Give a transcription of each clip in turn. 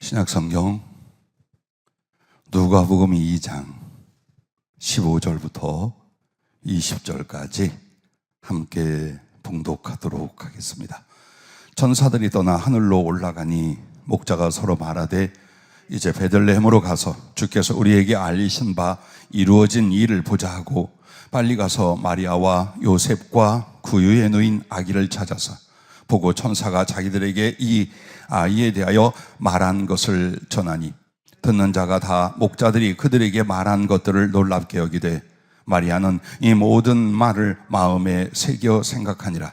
신약성경 누가복음 2장 15절부터 20절까지 함께 봉독하도록 하겠습니다. 천사들이 떠나 하늘로 올라가니 목자가 서로 말하되 이제 베들레헴으로 가서 주께서 우리에게 알리신 바 이루어진 일을 보자 하고 빨리 가서 마리아와 요셉과 구유에 누인 아기를 찾아서 보고 천사가 자기들에게 이 아이에 대하여 말한 것을 전하니 듣는 자가 다 목자들이 그들에게 말한 것들을 놀랍게 여기되 마리아는 이 모든 말을 마음에 새겨 생각하니라.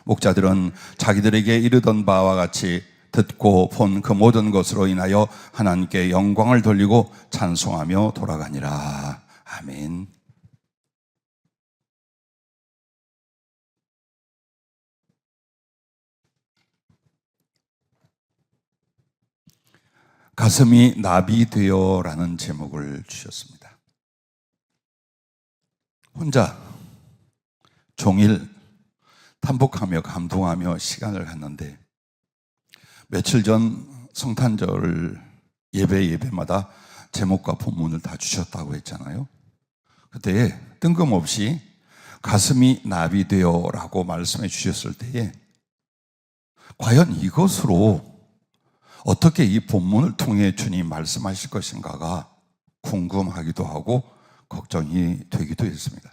목자들은 자기들에게 이르던 바와 같이 듣고 본 그 모든 것으로 인하여 하나님께 영광을 돌리고 찬송하며 돌아가니라. 아멘. 가슴이 나비되어라는 제목을 주셨습니다. 혼자 종일 탐복하며 감동하며 시간을 갖는데 며칠 전 성탄절 예배마다 제목과 본문을 다 주셨다고 했잖아요. 그때 뜬금없이 가슴이 나비되어라고 말씀해 주셨을 때에 과연 이것으로 어떻게 이 본문을 통해 주님 말씀하실 것인가가 궁금하기도 하고 걱정이 되기도 했습니다.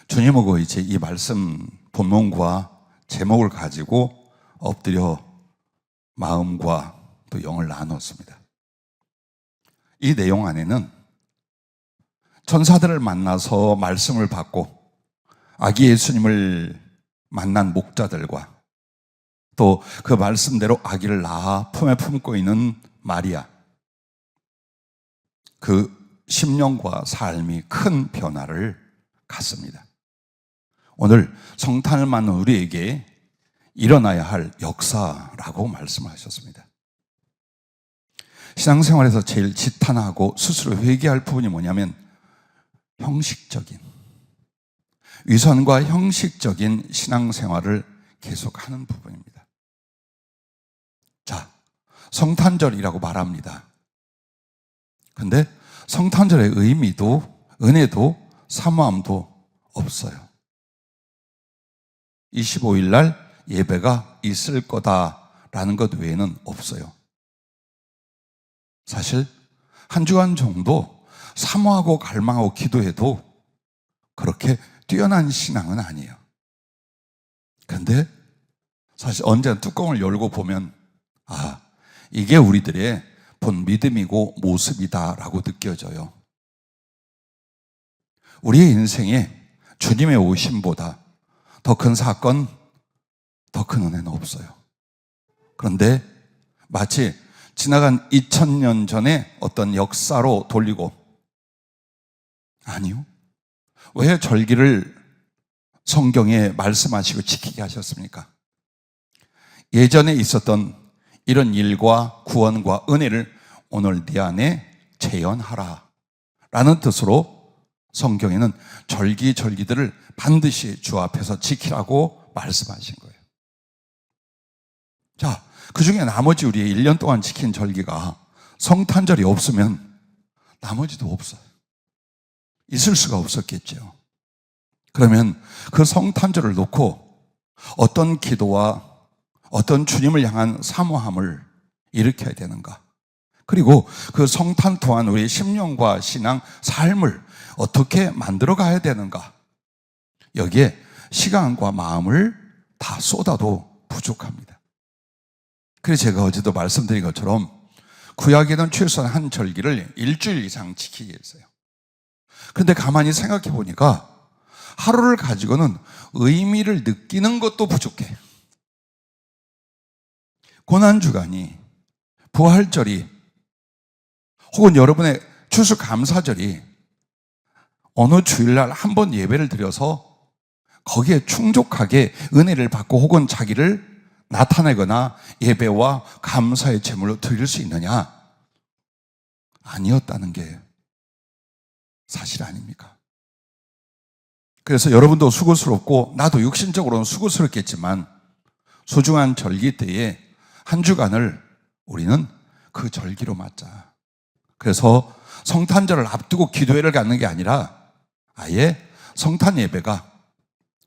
주님하고 이제 이 말씀 본문과 제목을 가지고 엎드려 마음과 또 영을 나눴습니다. 이 내용 안에는 천사들을 만나서 말씀을 받고 아기 예수님을 만난 목자들과 또 그 말씀대로 아기를 낳아 품에 품고 있는 마리아, 그 심령과 삶이 큰 변화를 갖습니다. 오늘 성탄을 맞는 우리에게 일어나야 할 역사라고 말씀하셨습니다. 신앙생활에서 제일 지탄하고 스스로 회개할 부분이 뭐냐면 형식적인, 위선과 형식적인 신앙생활을 계속하는 부분입니다. 자, 성탄절이라고 말합니다. 근데 성탄절의 의미도 은혜도 사모함도 없어요. 25일 날 예배가 있을 거다라는 것 외에는 없어요. 사실 한 주간 정도 사모하고 갈망하고 기도해도 그렇게 뛰어난 신앙은 아니에요. 근데 사실 언제나 뚜껑을 열고 보면 이게 우리들의 본 믿음이고 모습이다라고 느껴져요. 우리의 인생에 주님의 오심보다 더 큰 사건, 더 큰 은혜는 없어요. 그런데 마치 지나간 2000년 전에 어떤 역사로 돌리고, 아니요, 왜 절기를 성경에 말씀하시고 지키게 하셨습니까? 예전에 있었던 이런 일과 구원과 은혜를 오늘 네 안에 재현하라 라는 뜻으로 성경에는 절기들을 반드시 주 앞에서 지키라고 말씀하신 거예요. 자, 그 중에 나머지 우리의 1년 동안 지킨 절기가 성탄절이 없으면 나머지도 없어요. 있을 수가 없었겠죠. 그러면 그 성탄절을 놓고 어떤 기도와 어떤 주님을 향한 사모함을 일으켜야 되는가? 그리고 그 성탄 또한 우리의 심령과 신앙, 삶을 어떻게 만들어 가야 되는가? 여기에 시간과 마음을 다 쏟아도 부족합니다. 그래서 제가 어제도 말씀드린 것처럼 구약에는 최소한 한 절기를 일주일 이상 지키게 했어요. 그런데 가만히 생각해 보니까 하루를 가지고는 의미를 느끼는 것도 부족해. 고난주간이, 부활절이, 혹은 여러분의 추수감사절이 어느 주일날 한 번 예배를 드려서 거기에 충족하게 은혜를 받고 혹은 자기를 나타내거나 예배와 감사의 제물로 드릴 수 있느냐? 아니었다는 게 사실 아닙니까? 그래서 여러분도 수고스럽고 나도 육신적으로는 수고스럽겠지만 소중한 절기 때에 한 주간을 우리는 그 절기로 맞자. 그래서 성탄절을 앞두고 기도회를 갖는 게 아니라 아예 성탄 예배가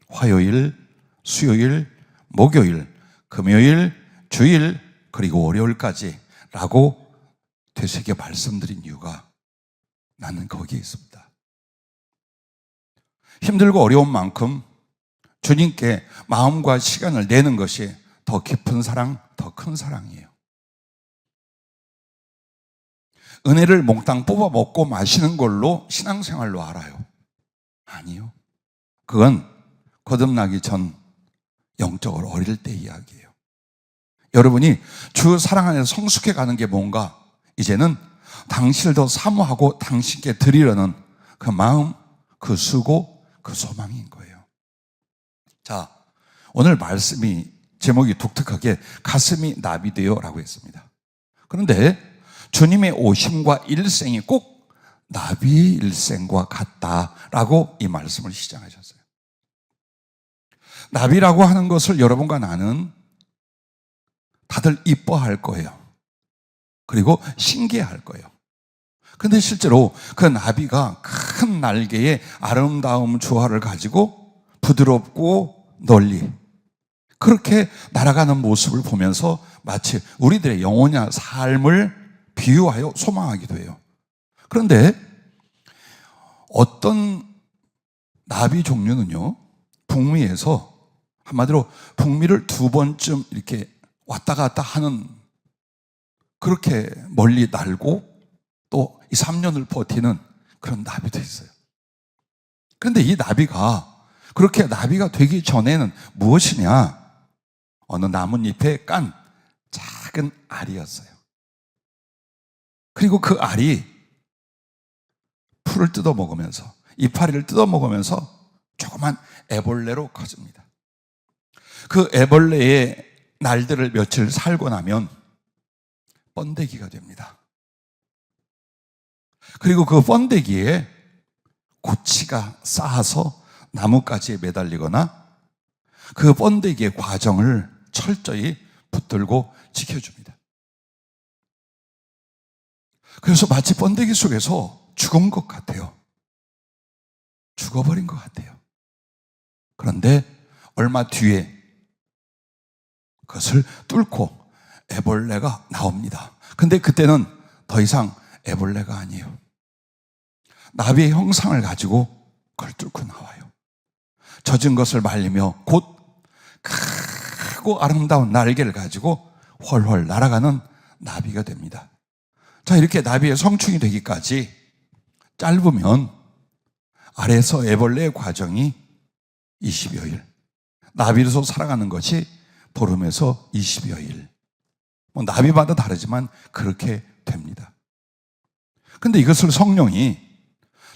화요일, 수요일, 목요일, 금요일, 주일, 그리고 월요일까지 라고 되새겨 말씀드린 이유가 나는 거기에 있습니다. 힘들고 어려운 만큼 주님께 마음과 시간을 내는 것이 더 깊은 사랑, 더 큰 사랑이에요. 은혜를 몽땅 뽑아 먹고 마시는 걸로 신앙생활로 알아요. 아니요. 그건 거듭나기 전 영적으로 어릴 때 이야기예요. 여러분이 주 사랑 안에서 성숙해 가는 게 뭔가 이제는 당신을 더 사모하고 당신께 드리려는 그 마음, 그 수고, 그 소망인 거예요. 자, 오늘 말씀이 제목이 독특하게 가슴이 나비되어 라고 했습니다. 그런데 주님의 오심과 일생이 꼭 나비의 일생과 같다라고 이 말씀을 시작하셨어요. 나비라고 하는 것을 여러분과 나는 다들 이뻐할 거예요. 그리고 신기해할 거예요. 그런데 실제로 그 나비가 큰 날개에 아름다움 조화를 가지고 부드럽고 널리 그렇게 날아가는 모습을 보면서 마치 우리들의 영혼이나 삶을 비유하여 소망하기도 해요. 그런데 어떤 나비 종류는요, 북미에서 한마디로 북미를 2번쯤 이렇게 왔다 갔다 하는, 그렇게 멀리 날고 또 2, 3년을 버티는 그런 나비도 있어요. 그런데 이 나비가 그렇게 나비가 되기 전에는 무엇이냐? 어느 나뭇잎에 깐 작은 알이었어요. 그리고 그 알이 풀을 뜯어 먹으면서, 이파리를 뜯어 먹으면서 조그만 애벌레로 커집니다. 그 애벌레의 날들을 며칠 살고 나면 번데기가 됩니다. 그리고 그 번데기에 고치가 쌓아서 나뭇가지에 매달리거나 그 번데기의 과정을 철저히 붙들고 지켜줍니다. 그래서 마치 번데기 속에서 죽은 것 같아요. 죽어버린 것 같아요. 그런데 얼마 뒤에 그것을 뚫고 애벌레가 나옵니다. 근데 그때는 더 이상 애벌레가 아니에요. 나비의 형상을 가지고 그걸 뚫고 나와요. 젖은 것을 말리며 곧 크고 아름다운 날개를 가지고 훨훨 날아가는 나비가 됩니다. 자, 이렇게 나비의 성충이 되기까지 짧으면 아래에서 애벌레의 과정이 20여일, 나비로서 살아가는 것이 보름에서 20여일. 나비마다 다르지만 그렇게 됩니다. 근데 이것을 성령이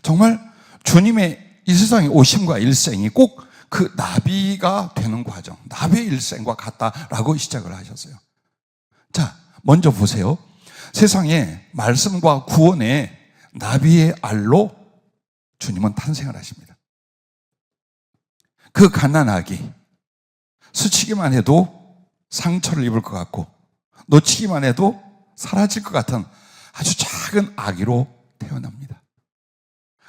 정말 주님의 이 세상의 오심과 일생이 꼭 그 나비가 되는 과정, 나비의 일생과 같다라고 시작을 하셨어요. 자, 먼저 보세요. 세상에 말씀과 구원의 나비의 알로 주님은 탄생을 하십니다. 그 갓난아기, 스치기만 해도 상처를 입을 것 같고 놓치기만 해도 사라질 것 같은 아주 작은 아기로 태어납니다.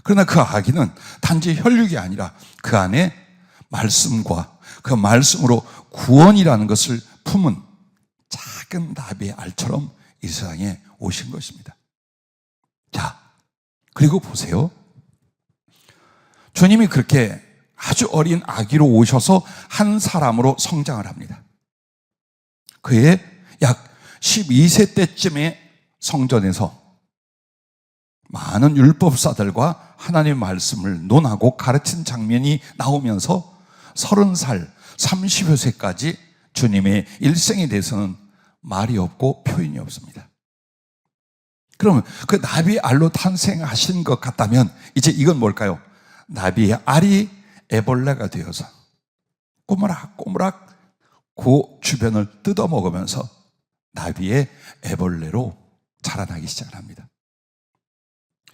그러나 그 아기는 단지 혈육이 아니라 그 안에 말씀과 그 말씀으로 구원이라는 것을 품은 작은 나비의 알처럼 이 세상에 오신 것입니다. 자, 그리고 보세요. 주님이 그렇게 아주 어린 아기로 오셔서 한 사람으로 성장을 합니다. 그의 약 12세 때쯤에 성전에서 많은 율법사들과 하나님의 말씀을 논하고 가르친 장면이 나오면서 30살, 30여 세까지 주님의 일생에 대해서는 말이 없고 표현이 없습니다. 그러면 그 나비의 알로 탄생하신 것 같다면 이제 이건 뭘까요? 나비의 알이 애벌레가 되어서 꼬무락꼬무락 그 주변을 뜯어먹으면서 나비의 애벌레로 자라나기 시작을 합니다.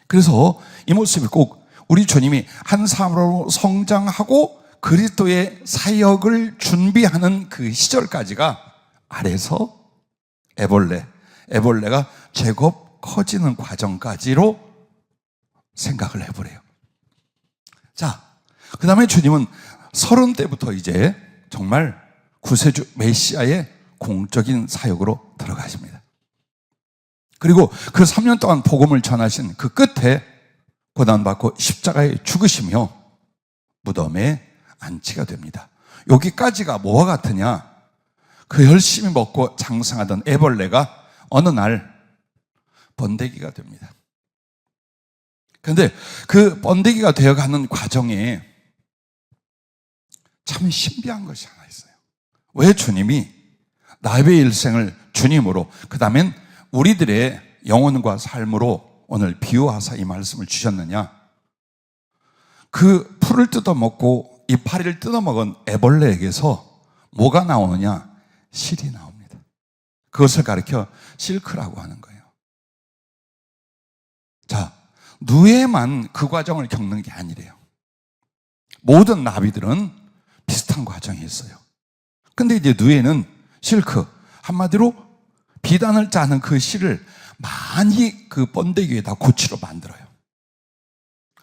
그래서 이 모습이 꼭 우리 주님이 한 사람으로 성장하고 그리스도의 사역을 준비하는 그 시절까지가 아래서 애벌레, 애벌레가 제법 커지는 과정까지로 생각을 해보래요. 자, 그 다음에 주님은 30대부터 이제 정말 구세주 메시아의 공적인 사역으로 들어가십니다. 그리고 그 3년 동안 복음을 전하신 그 끝에 고난받고 십자가에 죽으시며 무덤에 안치가 됩니다. 여기까지가 뭐와 같으냐? 그 열심히 먹고 장성하던 애벌레가 어느 날 번데기가 됩니다. 그런데 그 번데기가 되어가는 과정에 참 신비한 것이 하나 있어요. 왜 주님이 나비의 일생을 주님으로, 그 다음엔 우리들의 영혼과 삶으로 오늘 비유하사 이 말씀을 주셨느냐? 그 풀을 뜯어먹고 이파리를 뜯어먹은 애벌레에게서 뭐가 나오느냐? 실이 나옵니다. 그것을 가리켜 실크라고 하는 거예요. 자, 누에만 그 과정을 겪는 게 아니래요. 모든 나비들은 비슷한 과정이 있어요. 근데 이제 누에는 실크, 한마디로 비단을 짜는 그 실을 많이 그 번데기에다 고치로 만들어요.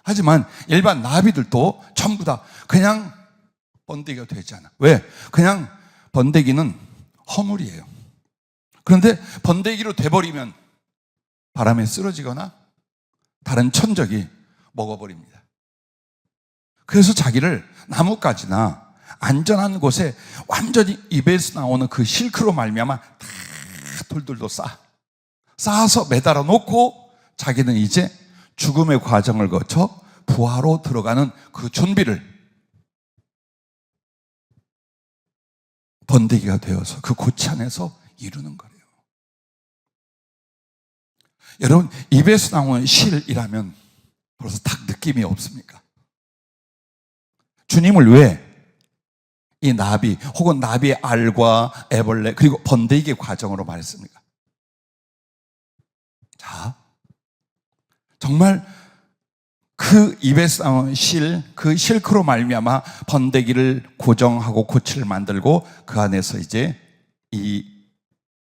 하지만 일반 나비들도 전부 다 그냥 번데기가 되지 않아. 왜? 그냥 번데기는 허물이에요. 그런데 번데기로 돼버리면 바람에 쓰러지거나 다른 천적이 먹어버립니다. 그래서 자기를 나뭇가지나 안전한 곳에 완전히 입에서 나오는 그 실크로 말미암아 다 돌돌도 쌓아서 매달아 놓고 자기는 이제 죽음의 과정을 거쳐 부하로 들어가는 그 준비를 번데기가 되어서 그 고치 안에서 이루는 거예요. 여러분, 입에서 나오는 실이라면 벌써 딱 느낌이 없습니까? 주님을 왜 이 나비 혹은 나비의 알과 애벌레 그리고 번데기의 과정으로 말했습니까? 자, 정말 그 입에서 나오는 실, 그 실크로 말미암아 번데기를 고정하고 고치를 만들고 그 안에서 이제 이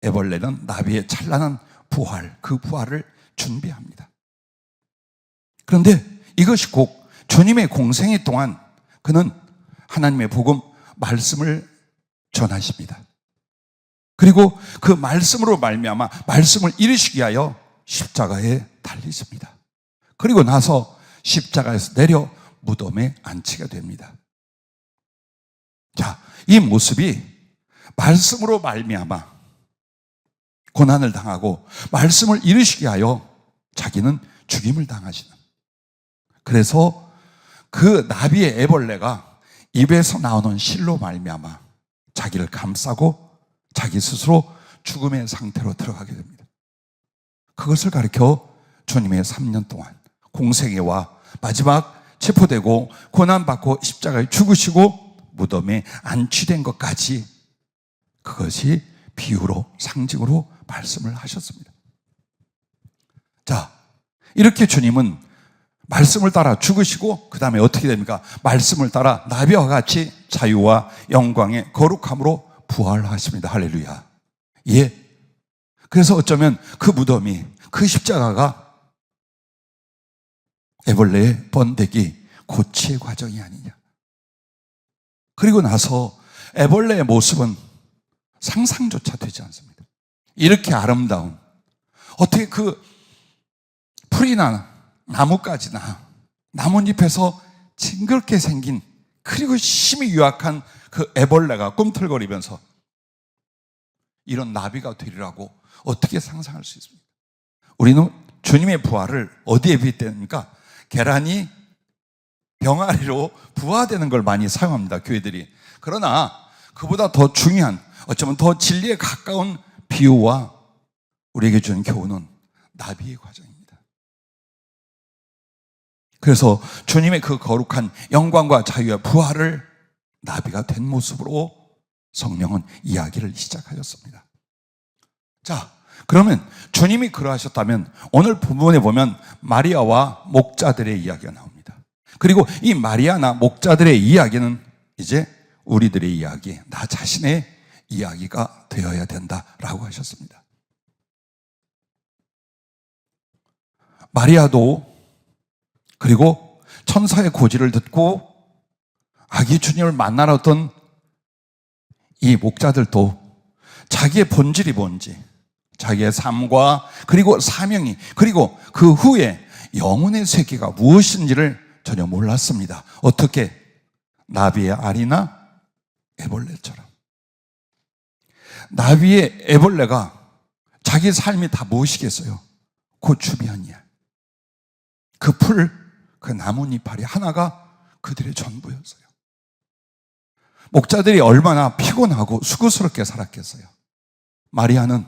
애벌레는 나비의 찬란한 부활, 그 부활을 준비합니다. 그런데 이것이 꼭 주님의 공생애 동안 그는 하나님의 복음, 말씀을 전하십니다. 그리고 그 말씀으로 말미암아 말씀을 이루시기 위하여 십자가에 달리십니다. 그리고 나서 십자가에서 내려 무덤에 안치게 됩니다. 자, 이 모습이 말씀으로 말미암아 고난을 당하고 말씀을 이루시기 위하여 자기는 죽임을 당하시는, 그래서 그 나비의 애벌레가 입에서 나오는 실로 말미암아 자기를 감싸고 자기 스스로 죽음의 상태로 들어가게 됩니다. 그것을 가리켜 주님의 3년 동안 공생애와 마지막 체포되고 고난받고 십자가에 죽으시고 무덤에 안치된 것까지 그것이 비유로, 상징으로 말씀을 하셨습니다. 자, 이렇게 주님은 말씀을 따라 죽으시고 그 다음에 어떻게 됩니까? 말씀을 따라 나비와 같이 자유와 영광의 거룩함으로 부활하십니다. 할렐루야. 예. 그래서 어쩌면 그 무덤이, 그 십자가가 애벌레의 번데기 고치의 과정이 아니냐. 그리고 나서 애벌레의 모습은 상상조차 되지 않습니다. 이렇게 아름다운, 어떻게 그 풀이나 나뭇가지나 나뭇잎에서 징그럽게 생긴 그리고 심히 유약한 그 애벌레가 꿈틀거리면서 이런 나비가 되리라고 어떻게 상상할 수 있습니까? 우리는 주님의 부활을 어디에 빗댑니까? 계란이 병아리로 부화되는 걸 많이 사용합니다, 교회들이. 그러나 그보다 더 중요한, 어쩌면 더 진리에 가까운 비유와 우리에게 주는 교훈은 나비의 과정입니다. 그래서 주님의 그 거룩한 영광과 자유와 부활을 나비가 된 모습으로 성령은 이야기를 시작하였습니다. 자, 그러면 주님이 그러하셨다면 오늘 본문에 보면 마리아와 목자들의 이야기가 나옵니다. 그리고 이 마리아나 목자들의 이야기는 이제 우리들의 이야기, 나 자신의 이야기가 되어야 된다라고 하셨습니다. 마리아도 그리고 천사의 고지를 듣고 아기 주님을 만나러 왔던 이 목자들도 자기의 본질이 뭔지, 자기의 삶과 그리고 사명이, 그리고 그 후에 영혼의 세계가 무엇인지를 전혀 몰랐습니다. 어떻게? 나비의 알이나 애벌레처럼. 나비의 애벌레가 자기 삶이 다 무엇이겠어요? 고추비언이야. 그 풀, 그 나뭇잎알이 하나가 그들의 전부였어요. 목자들이 얼마나 피곤하고 수고스럽게 살았겠어요. 마리아는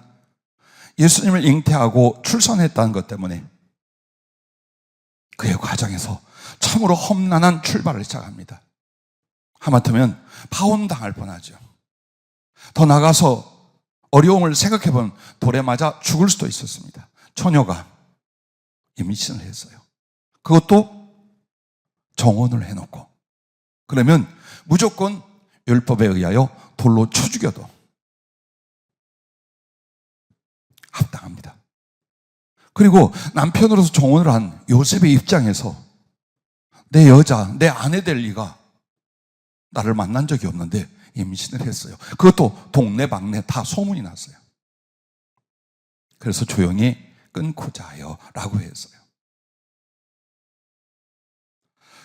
예수님을 잉태하고 출산했다는 것 때문에 그의 과정에서 참으로 험난한 출발을 시작합니다. 하마터면 파혼당할 뻔하죠. 더 나가서 어려움을 생각해보면 돌에 맞아 죽을 수도 있었습니다. 처녀가 임신을 했어요. 그것도 정혼을 해놓고, 그러면 무조건 율법에 의하여 돌로 쳐 죽여도 합당합니다. 그리고 남편으로서 정혼을 한 요셉의 입장에서 내 여자, 내 아내 될 리가, 나를 만난 적이 없는데 임신을 했어요. 그것도 동네방네 다 소문이 났어요. 그래서 조용히 끊고자 하여 라고 했어요.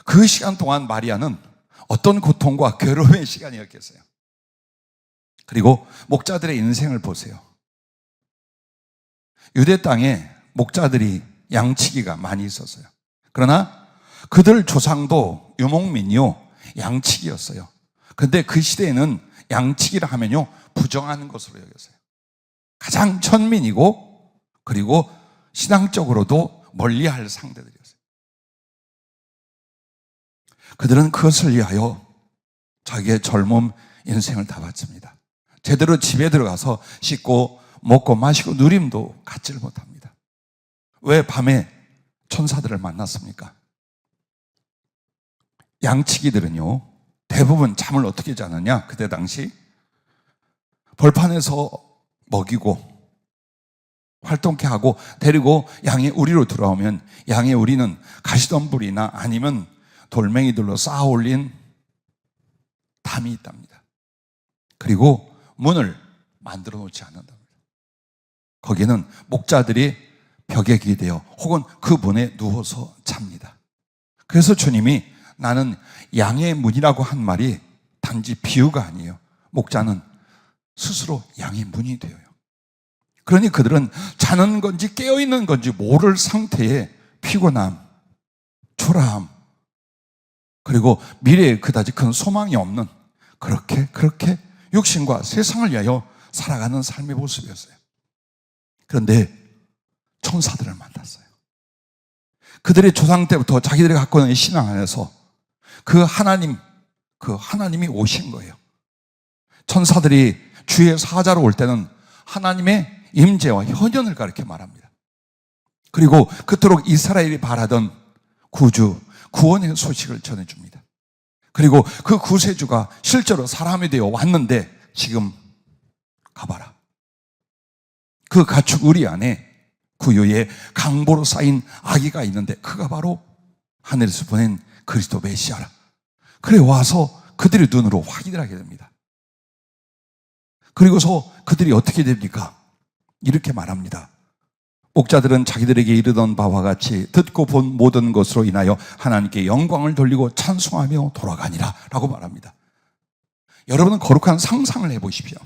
그 시간 동안 마리아는 어떤 고통과 괴로움의 시간이었겠어요. 그리고 목자들의 인생을 보세요. 유대 땅에 목자들이 양치기가 많이 있었어요. 그러나 그들 조상도 유목민이요, 양치기였어요. 그런데 그 시대에는 양치기를 하면요, 부정하는 것으로 여겼어요. 가장 천민이고 그리고 신앙적으로도 멀리할 상대들이었어요. 그들은 그것을 위하여 자기의 젊음 인생을 다 바칩니다. 제대로 집에 들어가서 씻고 먹고 마시고 누림도 갖지를 못합니다. 왜 밤에 천사들을 만났습니까? 양치기들은요, 대부분 잠을 어떻게 자느냐? 그때 당시 벌판에서 먹이고 활동케 하고 데리고 양의 우리로 들어오면 양의 우리는 가시덤불이나 아니면 돌멩이들로 쌓아 올린 담이 있답니다. 그리고 문을 만들어 놓지 않는답니다. 거기는 목자들이 벽에 기대어 혹은 그 문에 누워서 잡니다. 그래서 주님이 나는 양의 문이라고 한 말이 단지 비유가 아니에요. 목자는 스스로 양의 문이 되어요. 그러니 그들은 자는 건지 깨어있는 건지 모를 상태에 피곤함, 초라함, 그리고 미래에 그다지 큰 소망이 없는 그렇게 육신과 세상을 위하여 살아가는 삶의 모습이었어요. 그런데 천사들을 만났어요. 그들의 조상 때부터 자기들이 갖고 있는 신앙 안에서 그 하나님이 오신 거예요. 천사들이 주의 사자로 올 때는 하나님의 임재와 현현을 가리켜 말합니다. 그리고 그토록 이스라엘이 바라던 구주, 구원의 소식을 전해줍니다. 그리고 그 구세주가 실제로 사람이 되어 왔는데 지금 가봐라. 그 가축 우리 안에 구유에 강보로 쌓인 아기가 있는데 그가 바로 하늘에서 보낸 그리스도 메시아라. 그래 와서 그들의 눈으로 확인을 하게 됩니다. 그리고서 그들이 어떻게 됩니까? 이렇게 말합니다. 목자들은 자기들에게 이르던 바와 같이 듣고 본 모든 것으로 인하여 하나님께 영광을 돌리고 찬송하며 돌아가니라 라고 말합니다. 여러분은 거룩한 상상을 해보십시오.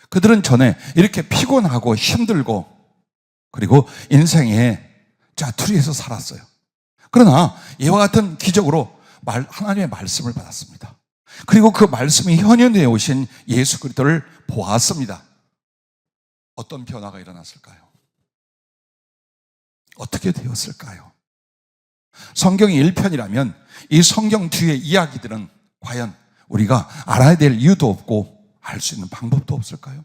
그들은 전에 이렇게 피곤하고 힘들고 그리고 인생의 짜투리에서 살았어요. 그러나 이와 같은 기적으로 하나님의 말씀을 받았습니다. 그리고 그 말씀이 현현에 오신 예수 그리스도를 보았습니다. 어떤 변화가 일어났을까요? 어떻게 되었을까요? 성경이 1편이라면 이 성경 뒤의 이야기들은 과연 우리가 알아야 될 이유도 없고 알 수 있는 방법도 없을까요?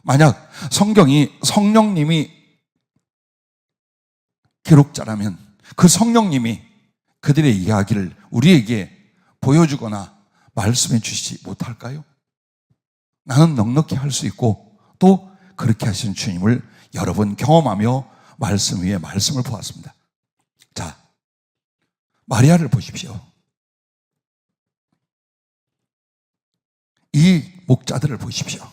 만약 성경이 성령님이 기록자라면 그 성령님이 그들의 이야기를 우리에게 보여주거나 말씀해 주시지 못할까요? 나는 넉넉히 할 수 있고 또 그렇게 하신 주님을 여러 번 경험하며 말씀 위에 말씀을 보았습니다. 자, 마리아를 보십시오. 이 목자들을 보십시오.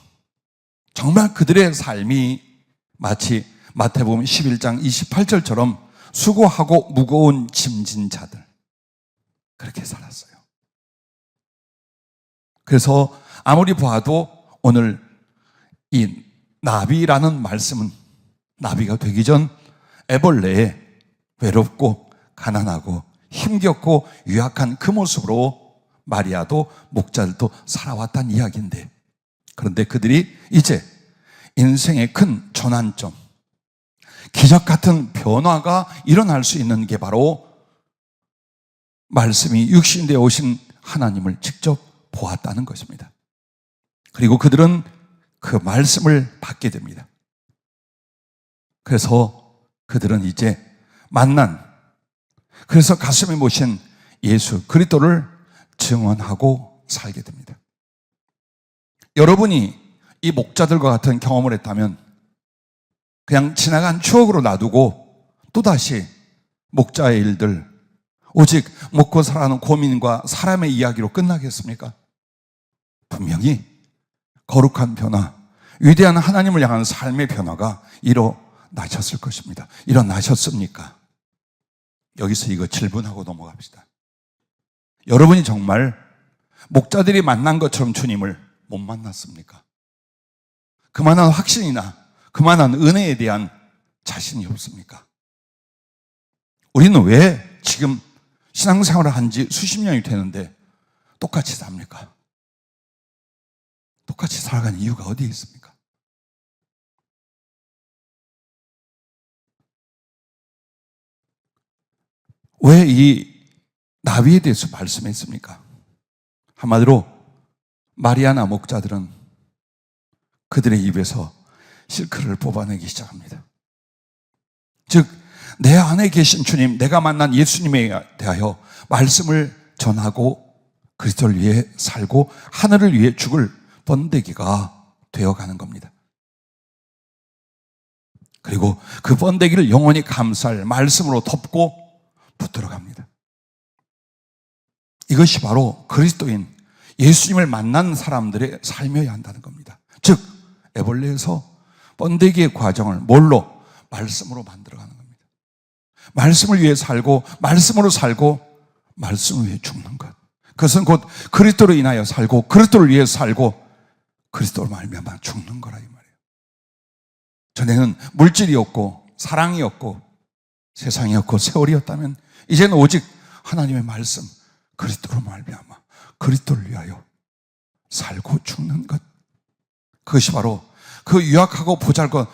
정말 그들의 삶이 마치 마태복음 11장 28절처럼 수고하고 무거운 짐진 자들, 그렇게 살았어요. 그래서 아무리 봐도 오늘 이 나비라는 말씀은 나비가 되기 전 애벌레에 외롭고 가난하고 힘겹고 유약한 그 모습으로 마리아도 목자들도 살아왔다는 이야기인데, 그런데 그들이 이제 인생의 큰 전환점, 기적 같은 변화가 일어날 수 있는 게 바로 말씀이 육신되어 오신 하나님을 직접 보았다는 것입니다. 그리고 그들은 그 말씀을 받게 됩니다. 그래서 그들은 이제 그래서 가슴에 모신 예수 그리스도를 증언하고 살게 됩니다. 여러분이 이 목자들과 같은 경험을 했다면 그냥 지나간 추억으로 놔두고 또다시 목자의 일들, 오직 먹고 살아가는 고민과 사람의 이야기로 끝나겠습니까? 분명히 거룩한 변화, 위대한 하나님을 향한 삶의 변화가 일어나셨을 것입니다. 일어나셨습니까? 여기서 이거 질문하고 넘어갑시다. 여러분이 정말 목자들이 만난 것처럼 주님을 못 만났습니까? 그만한 확신이나 그만한 은혜에 대한 자신이 없습니까? 우리는 왜 지금 신앙생활을 한 지 수십 년이 되는데 똑같이 삽니까? 똑같이 살아가는 이유가 어디에 있습니까? 왜 이 나비에 대해서 말씀했습니까? 한마디로 마리아나 목자들은 그들의 입에서 실크를 뽑아내기 시작합니다. 즉, 내 안에 계신 주님, 내가 만난 예수님에 대하여 말씀을 전하고 그리스도를 위해 살고 하늘을 위해 죽을 번데기가 되어가는 겁니다. 그리고 그 번데기를 영원히 감쌀 말씀으로 덮고 붙들어갑니다. 이것이 바로 그리스도인 예수님을 만난 사람들의 삶이어야 한다는 겁니다. 즉, 애벌레에서 번데기의 과정을 뭘로? 말씀으로 만들어가는 겁니다. 말씀을 위해 살고 말씀으로 살고 말씀을 위해 죽는 것, 그것은 곧 그리스도로 인하여 살고 그리스도를 위해 살고 그리스도로 말미암아 죽는 거라, 이 말이에요. 전에는 물질이었고 사랑이었고 세상이었고 세월이었다면 이제는 오직 하나님의 말씀, 그리스도로 말미암아 그리스도를 위하여 살고 죽는 것, 그것이 바로 그 유약하고 보잘것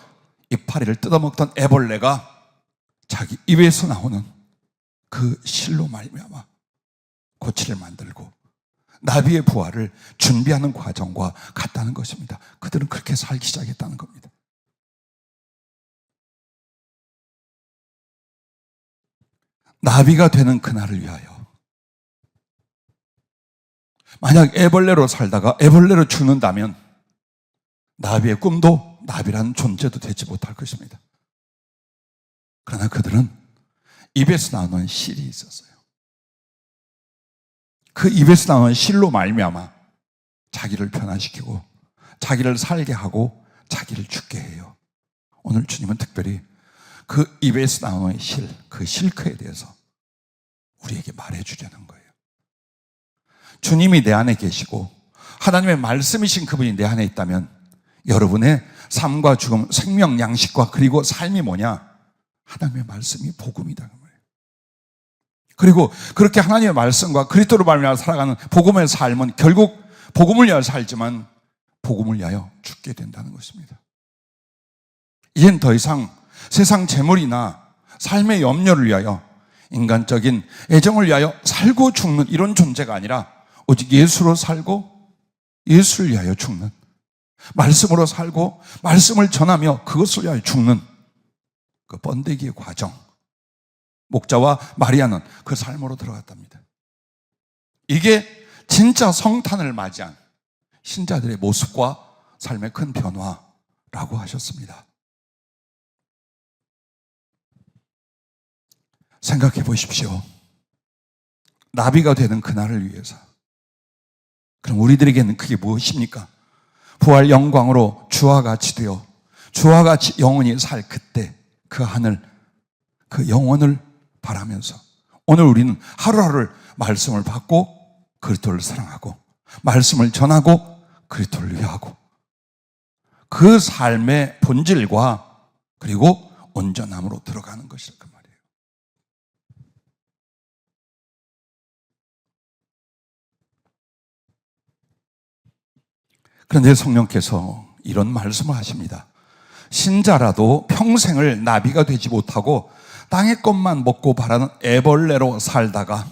이파리를 뜯어먹던 애벌레가 자기 입에서 나오는 그 실로 말미암아 고치를 만들고 나비의 부활을 준비하는 과정과 같다는 것입니다. 그들은 그렇게 살기 시작했다는 겁니다. 나비가 되는 그날을 위하여, 만약 애벌레로 살다가 애벌레로 죽는다면 나비의 꿈도 나비라는 존재도 되지 못할 것입니다. 그러나 그들은 입에서 나오는 실이 있었어요. 그 입에서 나오는 실로 말미암아 자기를 변화시키고 자기를 살게 하고 자기를 죽게 해요. 오늘 주님은 특별히 그 입에서 나오는 실, 그 실크에 대해서 우리에게 말해주려는 거예요. 주님이 내 안에 계시고 하나님의 말씀이신 그분이 내 안에 있다면 여러분의 삶과 죽음, 생명, 양식과 그리고 삶이 뭐냐? 하나님의 말씀이 복음이다, 그 말이에요. 그리고 그렇게 하나님의 말씀과 그리스도로 말미암아 살아가는 복음의 삶은 결국 복음을 위하여 살지만 복음을 위하여 죽게 된다는 것입니다. 이젠 더 이상 세상 재물이나 삶의 염려를 위하여, 인간적인 애정을 위하여 살고 죽는 이런 존재가 아니라 오직 예수로 살고 예수를 위하여 죽는, 말씀으로 살고 말씀을 전하며 그것을 위하여 죽는 그 번데기의 과정, 목자와 마리아는 그 삶으로 들어갔답니다. 이게 진짜 성탄을 맞이한 신자들의 모습과 삶의 큰 변화라고 하셨습니다. 생각해 보십시오. 나비가 되는 그날을 위해서. 그럼 우리들에게는 그게 무엇입니까? 부활 영광으로 주와 같이 되어 주와 같이 영원히 살 그때 그 하늘, 그 영원을 바라면서 오늘 우리는 하루하루를 말씀을 받고 그리스도를 사랑하고 말씀을 전하고 그리스도를 위하고 그 삶의 본질과 그리고 온전함으로 들어가는 것이라 그 말이에요. 그런데 성령께서 이런 말씀을 하십니다. 신자라도 평생을 나비가 되지 못하고 땅의 것만 먹고 바라는 애벌레로 살다가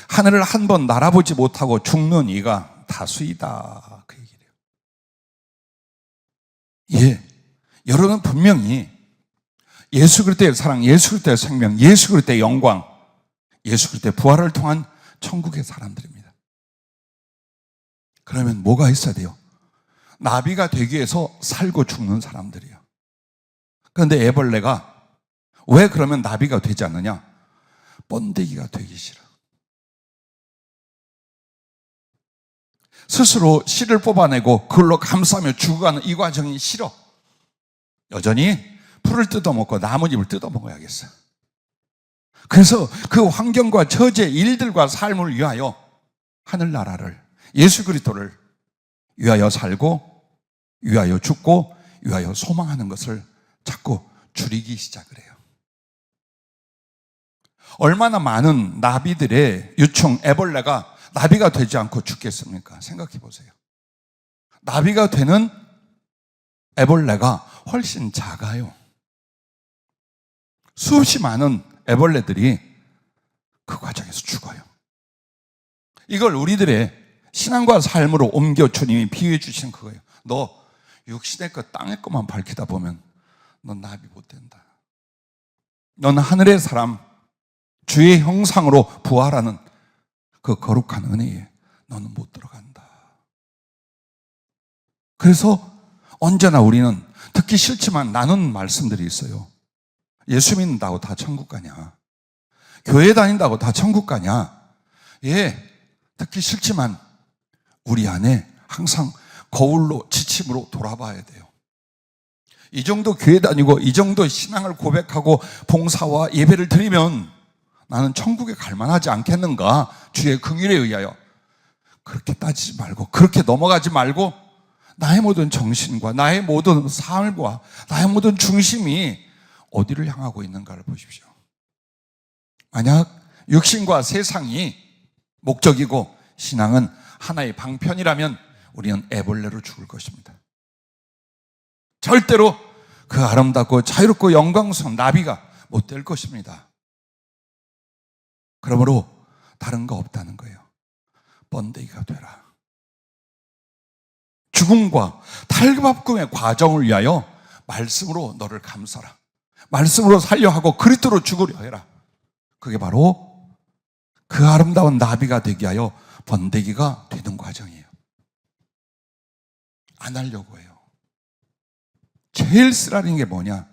하늘을 한 번 날아보지 못하고 죽는 이가 다수이다. 그 얘기래요. 예, 여러분은 분명히 예수 그리스도의 사랑, 예수 그리스도의 생명, 예수 그리스도의 영광, 예수 그리스도의 부활을 통한 천국의 사람들입니다. 그러면 뭐가 있어야 돼요? 나비가 되기 위해서 살고 죽는 사람들이에요. 그런데 애벌레가 왜 그러면 나비가 되지 않느냐? 번데기가 되기 싫어. 스스로 씨를 뽑아내고 그걸로 감싸며 죽어가는 이 과정이 싫어. 여전히 풀을 뜯어먹고 나뭇잎을 뜯어먹어야겠어. 그래서 그 환경과 처제 일들과 삶을 위하여 하늘나라를, 예수 그리스도를 위하여 살고 위하여 죽고 위하여 소망하는 것을 자꾸 줄이기 시작을 해요. 얼마나 많은 나비들의 유충 애벌레가 나비가 되지 않고 죽겠습니까? 생각해 보세요. 나비가 되는 애벌레가 훨씬 작아요. 수없이 많은 애벌레들이 그 과정에서 죽어요. 이걸 우리들의 신앙과 삶으로 옮겨 주님이 비유해 주신 그거예요. 너 육신의 것, 땅의 것만 밝히다 보면 넌 나비 못 된다. 넌 하늘의 사람, 주의 형상으로 부활하는 그 거룩한 은혜에 너는 못 들어간다. 그래서 언제나 우리는 듣기 싫지만 나누는 말씀들이 있어요. 예수 믿는다고 다 천국 가냐? 교회 다닌다고 다 천국 가냐? 예, 듣기 싫지만 우리 안에 항상 거울로 지침으로 돌아봐야 돼요. 이 정도 교회 다니고 이 정도 신앙을 고백하고 봉사와 예배를 드리면 나는 천국에 갈 만하지 않겠는가? 주의 긍휼에 의하여. 그렇게 따지지 말고, 그렇게 넘어가지 말고 나의 모든 정신과 나의 모든 삶과 나의 모든 중심이 어디를 향하고 있는가를 보십시오. 만약 육신과 세상이 목적이고 신앙은 하나의 방편이라면 우리는 애벌레로 죽을 것입니다. 절대로 그 아름답고 자유롭고 영광스러운 나비가 못 될 것입니다. 그러므로 다른 거 없다는 거예요. 번데기가 되라. 죽음과 탈바꿈의 과정을 위하여 말씀으로 너를 감싸라. 말씀으로 살려 하고 그리스도로 죽으려 해라. 그게 바로 그 아름다운 나비가 되게 하여 번데기가 되는 과정이에요. 안 하려고 해요. 제일 쓰라린 게 뭐냐?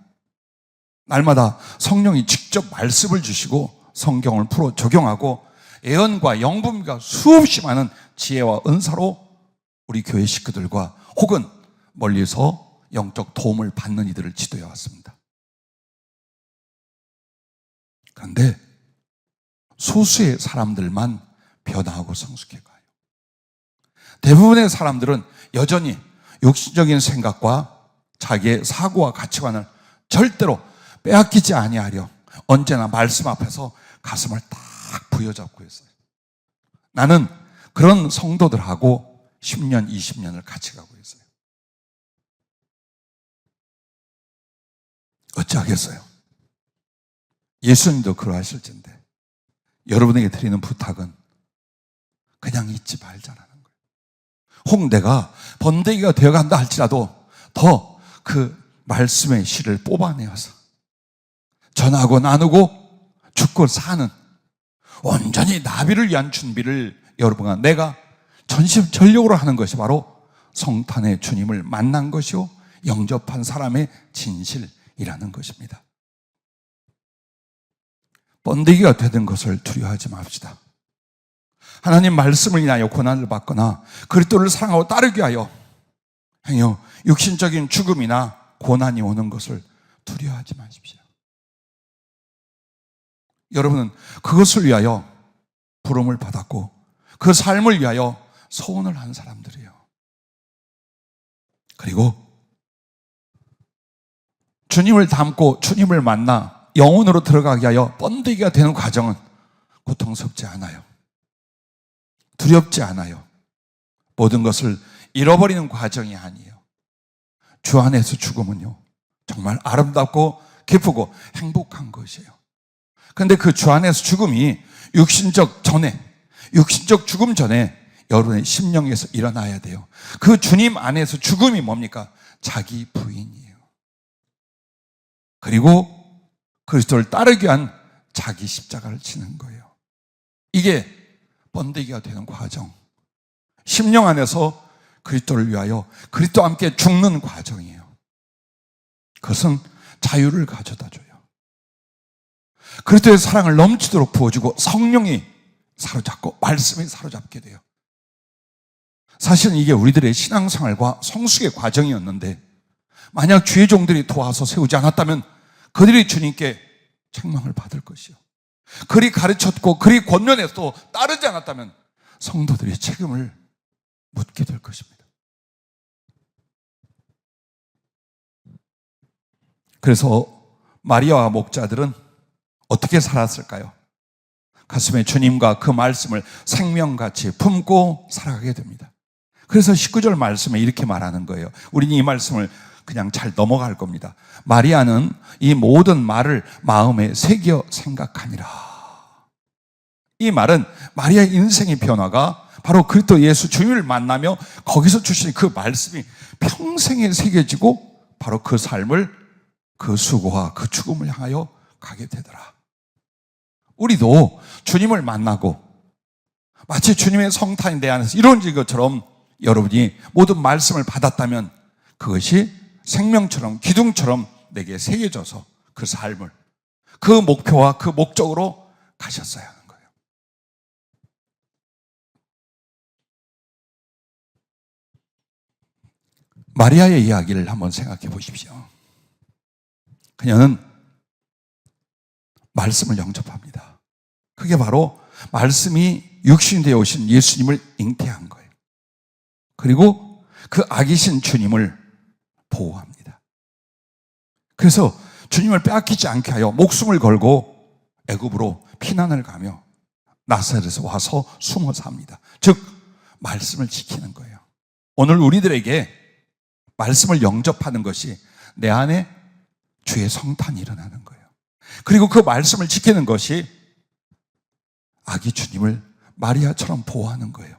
날마다 성령이 직접 말씀을 주시고 성경을 풀어 적용하고 예언과 영분과 수없이 많은 지혜와 은사로 우리 교회 식구들과 혹은 멀리서 영적 도움을 받는 이들을 지도해 왔습니다. 그런데 소수의 사람들만 변화하고 성숙해 가요. 대부분의 사람들은 여전히 육신적인 생각과 자기의 사고와 가치관을 절대로 빼앗기지 아니하려 언제나 말씀 앞에서 가슴을 딱 부여잡고 있어요. 나는 그런 성도들하고 10년, 20년을 같이 가고 있어요. 어찌하겠어요? 예수님도 그러하실 텐데 여러분에게 드리는 부탁은 그냥 잊지 말자라는 거예요. 혹 내가 번데기가 되어간다 할지라도 더 그 말씀의 실을 뽑아내어서 전하고 나누고 죽고 사는 온전히 나비를 위한 준비를 여러분과 내가 전심전력으로 하는 것이 바로 성탄의 주님을 만난 것이요 영접한 사람의 진실이라는 것입니다. 번데기가 되는 것을 두려워하지 맙시다. 하나님 말씀을 인하여 고난을 받거나 그리스도를 사랑하고 따르기 위하여 행여 육신적인 죽음이나 고난이 오는 것을 두려워하지 마십시오. 여러분은 그것을 위하여 부름을 받았고 그 삶을 위하여 소원을 한 사람들이에요. 그리고 주님을 닮고 주님을 만나 영혼으로 들어가게 하여 번데기가 되는 과정은 고통스럽지 않아요. 두렵지 않아요. 모든 것을 잃어버리는 과정이 아니에요. 주 안에서 죽음은요, 정말 아름답고 기쁘고 행복한 것이에요. 그런데 그 주 안에서 죽음이 육신적 죽음 전에 여러분의 심령에서 일어나야 돼요. 그 주님 안에서 죽음이 뭡니까? 자기 부인이에요. 그리고 그리스도를 따르기 위한 자기 십자가를 지는 거예요. 이게 번데기가 되는 과정. 심령 안에서 그리스도를 위하여 그리스도와 함께 죽는 과정이에요. 그것은 자유를 가져다 줘요. 그리스도의 사랑을 넘치도록 부어주고 성령이 사로잡고 말씀이 사로잡게 돼요. 사실은 이게 우리들의 신앙생활과 성숙의 과정이었는데 만약 주의 종들이 도와서 세우지 않았다면 그들이 주님께 책망을 받을 것이요. 그리 가르쳤고 그리 권면해서 따르지 않았다면 성도들이 책임을 묻게 될 것입니다. 그래서 마리아와 목자들은 어떻게 살았을까요? 가슴에 주님과 그 말씀을 생명같이 품고 살아가게 됩니다. 그래서 19절 말씀에 이렇게 말하는 거예요. 우리는 이 말씀을 그냥 잘 넘어갈 겁니다. 마리아는 이 모든 말을 마음에 새겨 생각하니라. 이 말은 마리아의 인생의 변화가 바로 그리스도 예수 주님을 만나며 거기서 주신 그 말씀이 평생에 새겨지고 바로 그 삶을 그 수고와 그 죽음을 향하여 가게 되더라. 우리도 주님을 만나고 마치 주님의 성탄이 내 안에서 이루어진 것처럼 여러분이 모든 말씀을 받았다면 그것이 생명처럼 기둥처럼 내게 새겨져서 그 삶을 그 목표와 그 목적으로 가셨어야 하는 거예요. 마리아의 이야기를 한번 생각해 보십시오. 그녀는 말씀을 영접합니다. 그게 바로 말씀이 육신이 되어 오신 예수님을 잉태한 거예요. 그리고 그 아기신 주님을 보호합니다. 그래서 주님을 빼앗기지 않게 하여 목숨을 걸고 애굽으로 피난을 가며 나사렛에서 와서 숨어 삽니다. 즉 말씀을 지키는 거예요. 오늘 우리들에게 말씀을 영접하는 것이 내 안에 주의 성탄이 일어나는 거예요. 그리고 그 말씀을 지키는 것이 아기 주님을 마리아처럼 보호하는 거예요.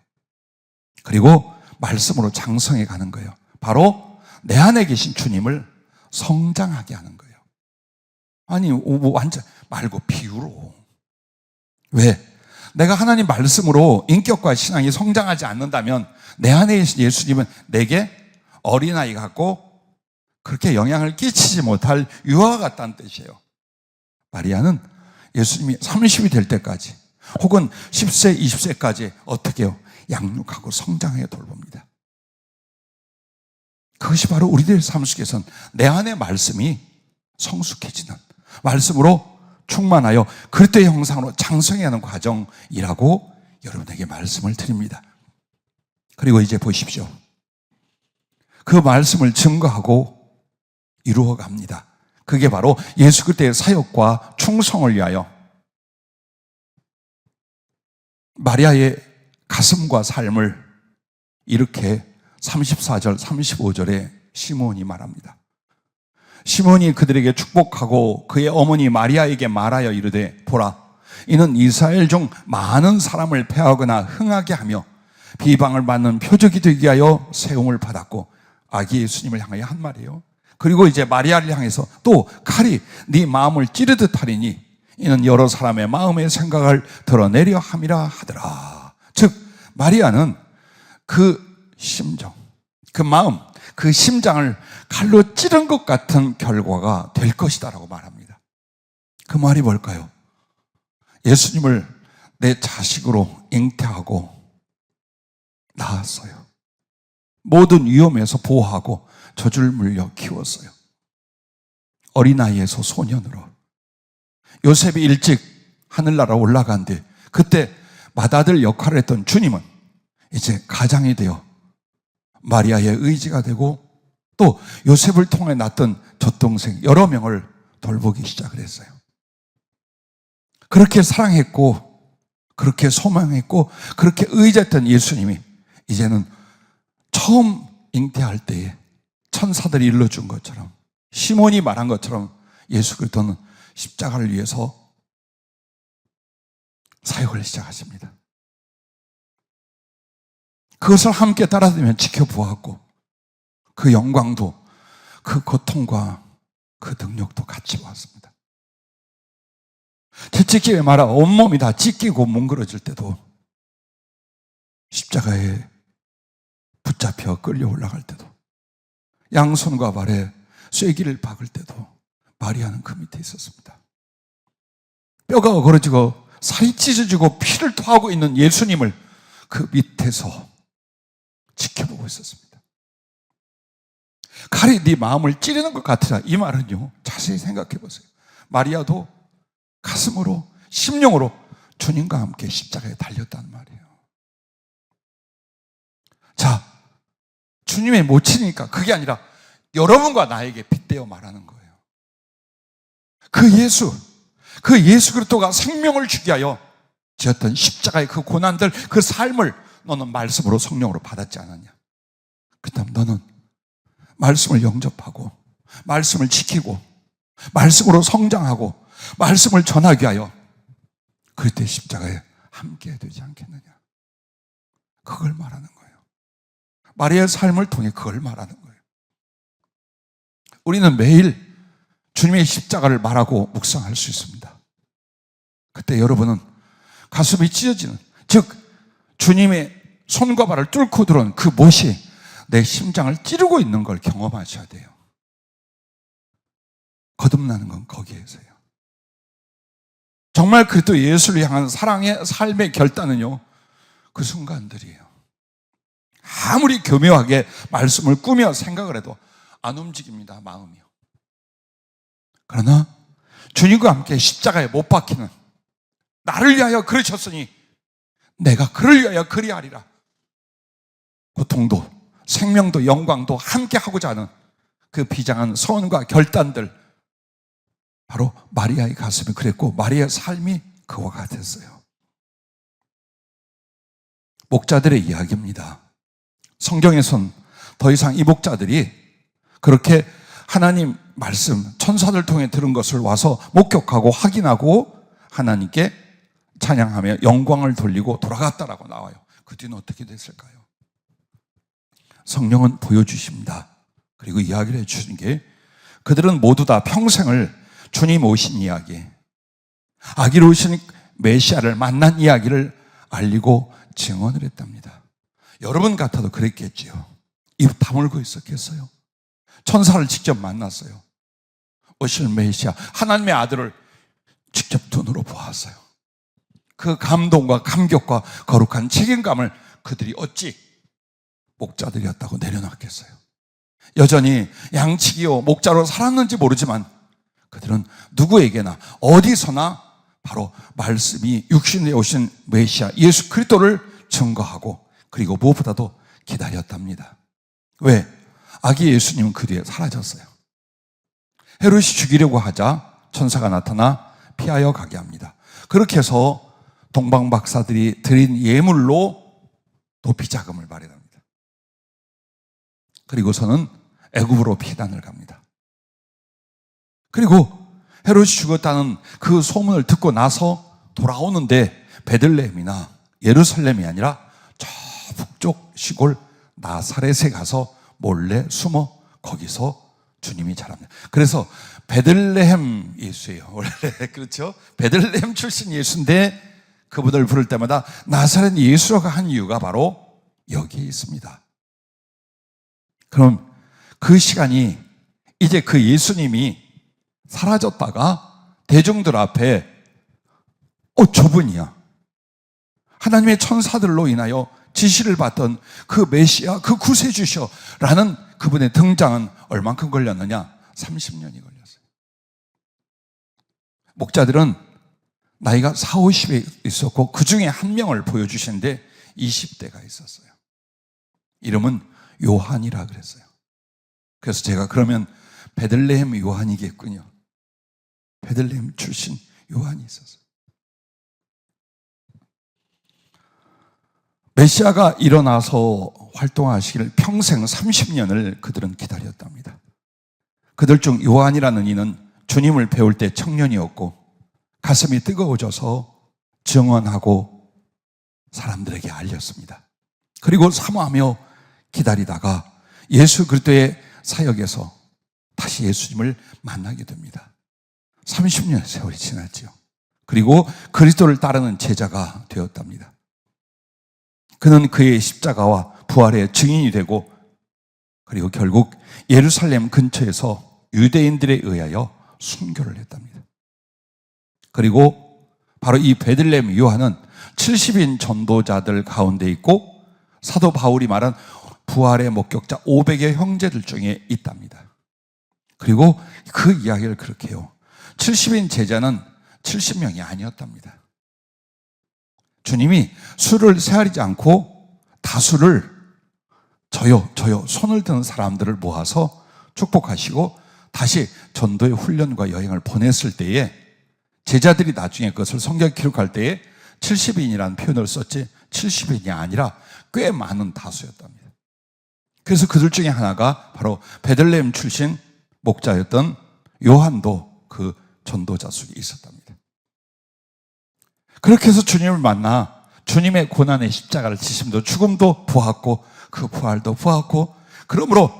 그리고 말씀으로 장성해 가는 거예요. 바로 내 안에 계신 주님을 성장하게 하는 거예요. 아니 완전 말고 비유로. 왜? 내가 하나님 말씀으로 인격과 신앙이 성장하지 않는다면 내 안에 계신 예수님은 내게 어린아이 같고 그렇게 영향을 끼치지 못할 유아와 같다는 뜻이에요. 마리아는 예수님이 30이 될 때까지 혹은 10세, 20세까지 어떻게 해요? 양육하고 성장하게 돌봅니다. 그것이 바로 우리들의 삶 속에서는 내 안의 말씀이 성숙해지는 말씀으로 충만하여 그리스도의 형상으로 장성해가는 과정이라고 여러분에게 말씀을 드립니다. 그리고 이제 보십시오. 그 말씀을 증거하고 이루어갑니다. 그게 바로 예수 그리스도의 사역과 충성을 위하여 마리아의 가슴과 삶을 이렇게 34절, 35절에 시몬이 말합니다. 시몬이 그들에게 축복하고 그의 어머니 마리아에게 말하여 이르되 보라, 이는 이스라엘 중 많은 사람을 패하거나 흥하게 하며 비방을 받는 표적이 되게 하여 세움을 받았고, 아기 예수님을 향하여 한 말이에요. 그리고 이제 마리아를 향해서 또 칼이 네 마음을 찌르듯 하리니 이는 여러 사람의 마음의 생각을 드러내려 함이라 하더라. 즉 마리아는 그 심정, 그 마음, 그 심장을 칼로 찌른 것 같은 결과가 될 것이다 라고 말합니다. 그 말이 뭘까요? 예수님을 내 자식으로 잉태하고 낳았어요. 모든 위험에서 보호하고 젖을 물려 키웠어요. 어린아이에서 소년으로. 요셉이 일찍 하늘나라 올라간 뒤 그때 맏아들 역할을 했던 주님은 이제 가장이 되어 마리아의 의지가 되고 또 요셉을 통해 낳던 젖동생 여러 명을 돌보기 시작을 했어요. 그렇게 사랑했고 그렇게 소망했고 그렇게 의지했던 예수님이 이제는 처음 잉태할 때에 천사들이 일러준 것처럼 시몬이 말한 것처럼 예수 그리스도는 십자가를 위해서 사역을 시작하십니다. 그것을 함께 따라다니며 지켜보았고 그 영광도 그 고통과 그 능력도 같이 왔습니다. 채찍질에 말아 온몸이 다 찢기고 뭉그러질 때도 십자가에 붙잡혀 끌려 올라갈 때도 양손과 발에 쐐기를 박을 때도 마리아는 그 밑에 있었습니다. 뼈가 어그러지고 살이 찢어지고 피를 토하고 있는 예수님을 그 밑에서 지켜보고 있었습니다. 칼이 네 마음을 찌르는 것 같으라. 이 말은요, 자세히 생각해 보세요. 마리아도 가슴으로 심령으로 주님과 함께 십자가에 달렸단 말이에요. 자, 주님의 모친이니까 그게 아니라 여러분과 나에게 빗대어 말하는 거예요. 그 예수 그리스도가 생명을 주게 하여 지었던 십자가의 그 고난들, 그 삶을 너는 말씀으로 성령으로 받았지 않았냐? 그 다음 너는 말씀을 영접하고 말씀을 지키고 말씀으로 성장하고 말씀을 전하게 하여 그때 십자가에 함께 되지 않겠느냐? 그걸 말하는 거예요. 마리아의 삶을 통해 그걸 말하는 거예요. 우리는 매일 주님의 십자가를 말하고 묵상할 수 있습니다. 그때 여러분은 가슴이 찢어지는, 즉 주님의 손과 발을 뚫고 들어온 그 못이 내 심장을 찌르고 있는 걸 경험하셔야 돼요. 거듭나는 건 거기에서요. 정말 그리스도 예수를 향한 사랑의 삶의 결단은요, 그 순간들이에요. 아무리 교묘하게 말씀을 꾸며 생각을 해도 안 움직입니다, 마음이요. 그러나 주님과 함께 십자가에 못 박히는, 나를 위하여 그러셨으니 내가 그를 위하여 그리하리라. 고통도 생명도 영광도 함께 하고자 하는 그 비장한 소원과 결단들, 바로 마리아의 가슴이 그랬고 마리아의 삶이 그와 같았어요. 목자들의 이야기입니다. 성경에선 더 이상 이 목자들이 그렇게 하나님 말씀, 천사들 통해 들은 것을 와서 목격하고 확인하고 하나님께 찬양하며 영광을 돌리고 돌아갔다라고 나와요. 그 뒤는 어떻게 됐을까요? 성령은 보여주십니다. 그리고 이야기를 해주신 게 그들은 모두 다 평생을 주님 오신 이야기, 아기로 오신 메시아를 만난 이야기를 알리고 증언을 했답니다. 여러분 같아도 그랬겠지요. 입 다물고 있었겠어요? 천사를 직접 만났어요. 오실 메시아, 하나님의 아들을 직접 눈으로 보았어요. 그 감동과 감격과 거룩한 책임감을 그들이 어찌 목자들이었다고 내려놨겠어요? 여전히 양치기요 목자로 살았는지 모르지만 그들은 누구에게나 어디서나 바로 말씀이 육신에 오신 메시아 예수 그리스도를 증거하고 그리고 무엇보다도 기다렸답니다. 왜? 아기 예수님은 그 뒤에 사라졌어요. 헤롯이 죽이려고 하자 천사가 나타나 피하여 가게 합니다. 그렇게 해서 동방박사들이 드린 예물로 도피자금을 마련합니다. 그리고서는 애굽으로 피난을 갑니다. 그리고 헤롯이 죽었다는 그 소문을 듣고 나서 돌아오는데 베들레헴이나 예루살렘이 아니라 저 북쪽 시골 나사렛에 가서 몰래 숨어 거기서 주님이 자랍니다. 그래서 베들레헴 예수예요. 원래 그렇죠? 베들레헴 출신 예수인데 그분을 부를 때마다 나사렛 예수라고 한 이유가 바로 여기에 있습니다. 그럼 그 시간이 이제 그 예수님이 사라졌다가 대중들 앞에 저분이야. 하나님의 천사들로 인하여 지시를 받던 그 메시아, 그 구세주셔라는 그분의 등장은 얼만큼 걸렸느냐? 30년이 걸렸어요. 목자들은 나이가 40, 50에 있었고 그 중에 한 명을 보여주시는데 20대가 있었어요. 이름은 요한이라 그랬어요. 그래서 제가 그러면 베들레헴 요한이겠군요. 베들레헴 출신 요한이 있었어요. 메시아가 일어나서 활동하시기를 평생 30년을 그들은 기다렸답니다. 그들 중 요한이라는 이는 주님을 배울 때 청년이었고 가슴이 뜨거워져서 증언하고 사람들에게 알렸습니다. 그리고 사모하며 기다리다가 예수 그리스도의 사역에서 다시 예수님을 만나게 됩니다. 30년의 세월이 지났죠. 그리고 그리스도를 따르는 제자가 되었답니다. 그는 그의 십자가와 부활의 증인이 되고 그리고 결국 예루살렘 근처에서 유대인들에 의하여 순교를 했답니다. 그리고 바로 이 베들레헴 요한은 70인 전도자들 가운데 있고 사도 바울이 말한 부활의 목격자 500의 형제들 중에 있답니다. 그리고 그 이야기를 그렇게 해요. 70인 제자는 70명이 아니었답니다. 주님이 수를 세하리지 않고 다수를 저요 손을 드는 사람들을 모아서 축복하시고 다시 전도의 훈련과 여행을 보냈을 때에 제자들이 나중에 그것을 성경에 기록할 때에 70인이라는 표현을 썼지 70인이 아니라 꽤 많은 다수였답니다. 그래서 그들 중에 하나가 바로 베들레헴 출신 목자였던 요한도 그 전도자 속에 있었답니다. 그렇게 해서 주님을 만나 주님의 고난의 십자가를 지심도 죽음도 보았고 그 부활도 보았고 그러므로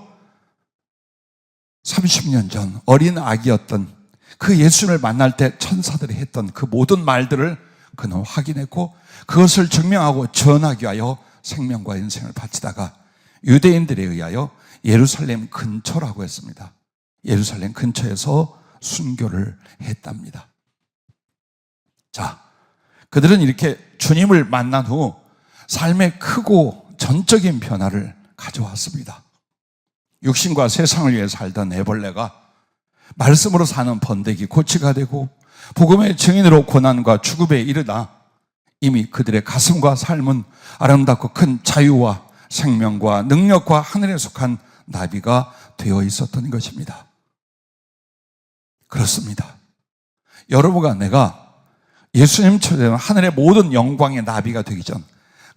30년 전 어린 아기였던 그 예수님을 만날 때 천사들이 했던 그 모든 말들을 그는 확인했고 그것을 증명하고 전하기 위하여 생명과 인생을 바치다가 유대인들에 의하여 예루살렘 근처라고 했습니다. 예루살렘 근처에서 순교를 했답니다. 자, 그들은 이렇게 주님을 만난 후 삶의 크고 전적인 변화를 가져왔습니다. 육신과 세상을 위해 살던 애벌레가 말씀으로 사는 번데기 고치가 되고 복음의 증인으로 고난과 죽음에 이르다 이미 그들의 가슴과 삶은 아름답고 큰 자유와 생명과 능력과 하늘에 속한 나비가 되어 있었던 것입니다. 그렇습니다. 여러분과 내가 예수님처럼 하늘의 모든 영광의 나비가 되기 전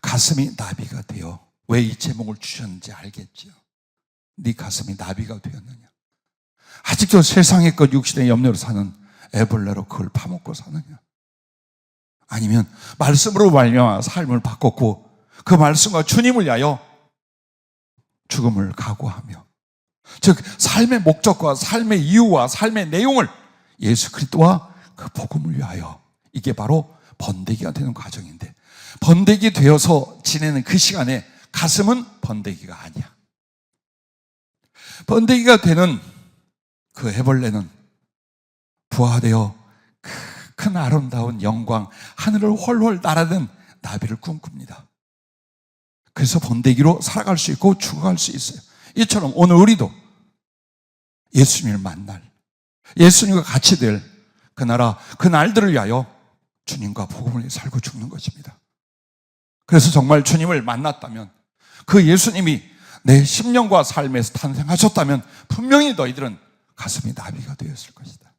가슴이 나비가 되어 왜 이 제목을 주셨는지 알겠죠? 네 가슴이 나비가 되었느냐? 아직도 세상의 것 육신의 염려로 사는 애벌레로 그걸 파먹고 사느냐? 아니면 말씀으로 말미암아 삶을 바꿨고 그 말씀과 주님을 위하여 죽음을 각오하며 즉 삶의 목적과 삶의 이유와 삶의 내용을 예수 그리스도와 그 복음을 위하여 이게 바로 번데기가 되는 과정인데 번데기 되어서 지내는 그 시간에 가슴은 번데기가 아니야. 번데기가 되는 그 애벌레는 부화되어 큰 아름다운 영광 하늘을 훨훨 날아든 나비를 꿈꿉니다. 그래서 번데기로 살아갈 수 있고 죽어갈 수 있어요. 이처럼 오늘 우리도 예수님을 만날 예수님과 같이 될 그 나라 그 날들을 위하여 주님과 복음을 위해 살고 죽는 것입니다. 그래서 정말 주님을 만났다면 그 예수님이 내 심령과 삶에서 탄생하셨다면 분명히 너희들은 가슴이 나비가 되었을 것이다.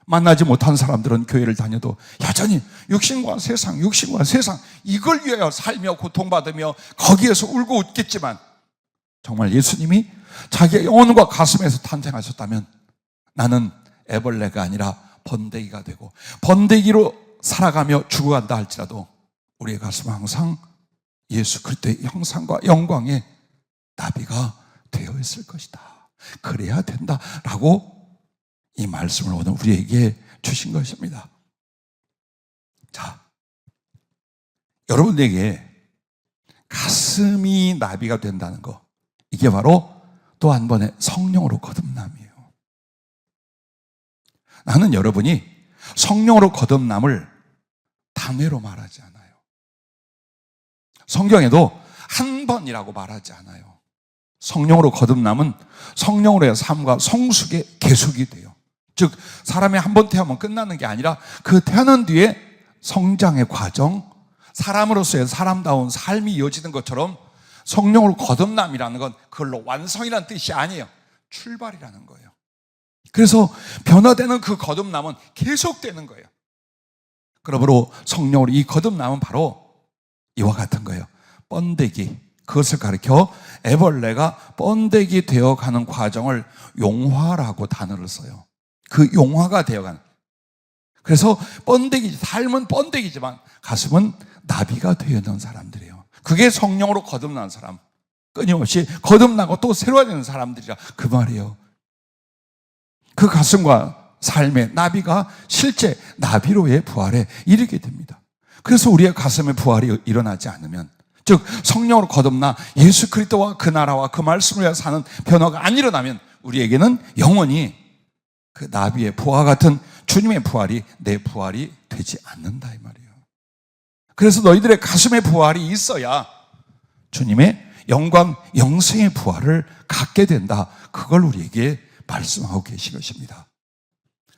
만나지 못한 사람들은 교회를 다녀도 여전히 육신과 세상 이걸 위하여 살며 고통받으며 거기에서 울고 웃겠지만 정말 예수님이 자기의 영혼과 가슴에서 탄생하셨다면 나는 애벌레가 아니라 번데기가 되고 번데기로 살아가며 죽어간다 할지라도 우리의 가슴은 항상 예수 그리스도의 형상과 영광의 나비가 되어 있을 것이다. 그래야 된다라고 이 말씀을 오늘 우리에게 주신 것입니다. 자, 여러분에게 가슴이 나비가 된다는 거 이게 바로 또 한 번의 성령으로 거듭남이에요. 나는 여러분이 성령으로 거듭남을 단회로 말하지 않아요. 성경에도 한 번이라고 말하지 않아요. 성령으로 거듭남은 성령으로의 삶과 성숙의 계속이 돼요. 즉 사람이 한 번 태어나면 끝나는 게 아니라 그 태어난 뒤에 성장의 과정, 사람으로서의 사람다운 삶이 이어지는 것처럼 성령으로 거듭남이라는 건 그걸로 완성이라는 뜻이 아니에요. 출발이라는 거예요. 그래서 변화되는 그 거듭남은 계속되는 거예요. 그러므로 성령으로 이 거듭남은 바로 이와 같은 거예요. 번데기, 그것을 가리켜 애벌레가 번데기 되어가는 과정을 용화라고 단어를 써요. 그 용화가 되어가는. 그래서 번데기, 삶은 번데기지만 가슴은 나비가 되어 있는 사람들이에요. 그게 성령으로 거듭난 사람, 끊임없이 거듭나고 또 새로워지는 사람들이라 그 말이에요. 그 가슴과 삶의 나비가 실제 나비로의 부활에 이르게 됩니다. 그래서 우리의 가슴에 부활이 일어나지 않으면, 즉 성령으로 거듭나 예수 그리스도와 그 나라와 그 말씀을 위해 사는 변화가 안 일어나면 우리에게는 영원히 그 나비의 부활 같은 주님의 부활이 내 부활이 되지 않는다 이 말이에요. 그래서 너희들의 가슴에 부활이 있어야 주님의 영광, 영생의 부활을 갖게 된다. 그걸 우리에게 말씀하고 계신 것입니다.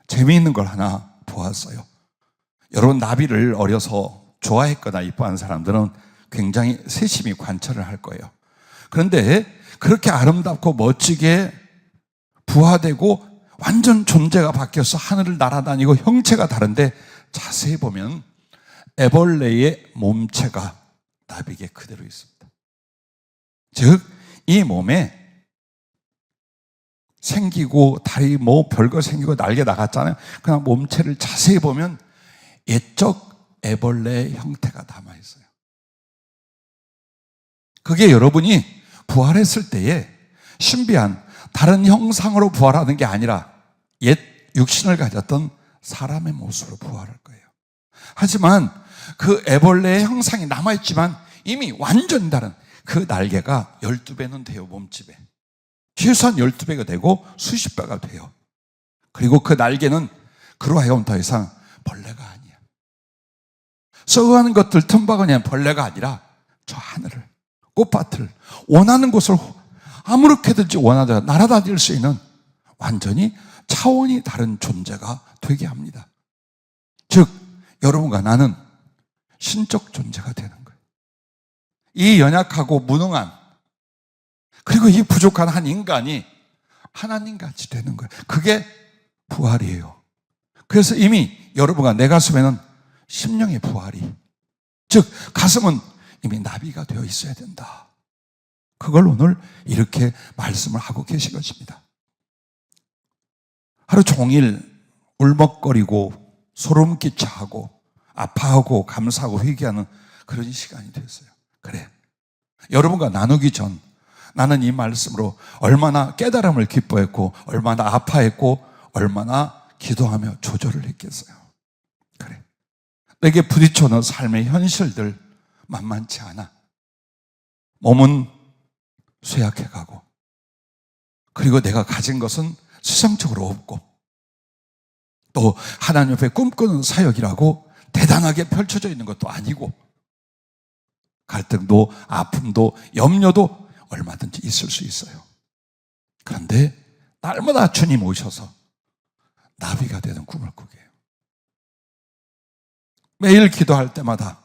재미있는 걸 하나 보았어요. 여러분, 나비를 어려서 좋아했거나 이뻐하는 사람들은 굉장히 세심히 관찰을 할 거예요. 그런데 그렇게 아름답고 멋지게 부화되고 완전 존재가 바뀌어서 하늘을 날아다니고 형체가 다른데 자세히 보면 애벌레의 몸체가 나비에게 그대로 있습니다. 즉, 이 몸에 생기고 다리 뭐 별거 생기고 날개 나갔잖아요. 그냥 몸체를 자세히 보면 옛적 애벌레의 형태가 남아있어요. 그게 여러분이 부활했을 때에 신비한 다른 형상으로 부활하는 게 아니라 옛 육신을 가졌던 사람의 모습으로 부활할 거예요. 하지만 그 애벌레의 형상이 남아있지만 이미 완전히 다른 그 날개가 12배는 돼요. 몸집에 최소한 12배가 되고 수십 배가 돼요. 그리고 그 날개는 그로 하여금 더 이상 벌레가 아니야. 썩어가는 것들 틈바구니에 벌레가 아니라 저 하늘을, 꽃밭을, 원하는 곳을 아무렇게든지 원하더라도 날아다닐 수 있는 완전히 차원이 다른 존재가 되게 합니다. 즉 여러분과 나는 신적 존재가 되는 거예요. 이 연약하고 무능한, 그리고 이 부족한 한 인간이 하나님같이 되는 거예요. 그게 부활이에요. 그래서 이미 여러분과 내 가슴에는 심령의 부활이, 즉 가슴은 이미 나비가 되어 있어야 된다. 그걸 오늘 이렇게 말씀을 하고 계신 것입니다. 하루 종일 울먹거리고 소름끼쳐하고 아파하고 감사하고 회개하는 그런 시간이 됐어요. 그래, 여러분과 나누기 전 나는 이 말씀으로 얼마나 깨달음을 기뻐했고 얼마나 아파했고 얼마나 기도하며 조절을 했겠어요. 그래, 내게 부딪혀오는 삶의 현실들 만만치 않아. 몸은 쇠약해가고, 그리고 내가 가진 것은 세상적으로 없고, 또 하나님 앞에 꿈꾸는 사역이라고 대단하게 펼쳐져 있는 것도 아니고, 갈등도 아픔도 염려도 얼마든지 있을 수 있어요. 그런데 날마다 주님 오셔서 나비가 되는 꿈을 꾸게 해요. 매일 기도할 때마다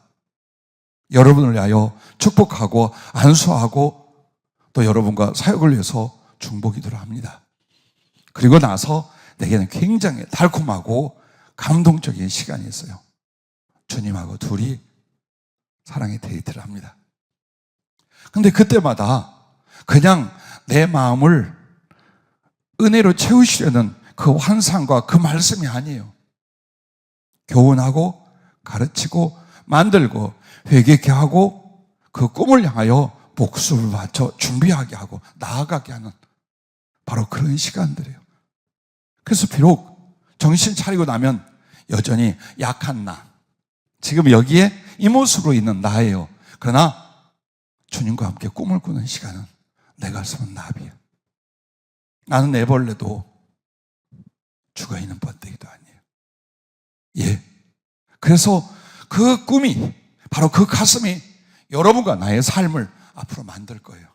여러분을 위하여 축복하고 안수하고 또 여러분과 사역을 위해서 중보기도를 합니다. 그리고 나서 내게는 굉장히 달콤하고 감동적인 시간이 있어요. 주님하고 둘이 사랑의 데이트를 합니다. 근데 그때마다 그냥 내 마음을 은혜로 채우시려는 그 환상과 그 말씀이 아니에요. 교훈하고 가르치고 만들고 회개케 하고 그 꿈을 향하여 목숨을 바쳐 준비하게 하고 나아가게 하는 바로 그런 시간들이에요. 그래서 비록 정신 차리고 나면 여전히 약한 나, 지금 여기에 이 모습으로 있는 나예요. 그러나 주님과 함께 꿈을 꾸는 시간은 내 가슴은 나비야. 나는 애벌레도 죽어있는 번데기도 아니에요. 예. 그래서 그 꿈이, 바로 그 가슴이 여러분과 나의 삶을 앞으로 만들 거예요.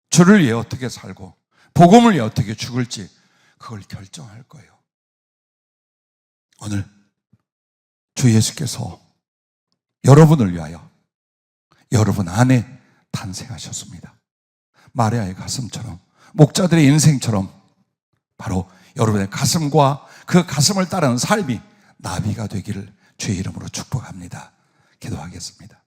주를 위해 어떻게 살고 복음을 위해 어떻게 죽을지 그걸 결정할 거예요. 오늘 주 예수께서 여러분을 위하여 여러분 안에 탄생하셨습니다. 마리아의 가슴처럼, 목자들의 인생처럼 바로 여러분의 가슴과 그 가슴을 따르는 삶이 나비가 되기를 주의 이름으로 축복합니다. 기도하겠습니다.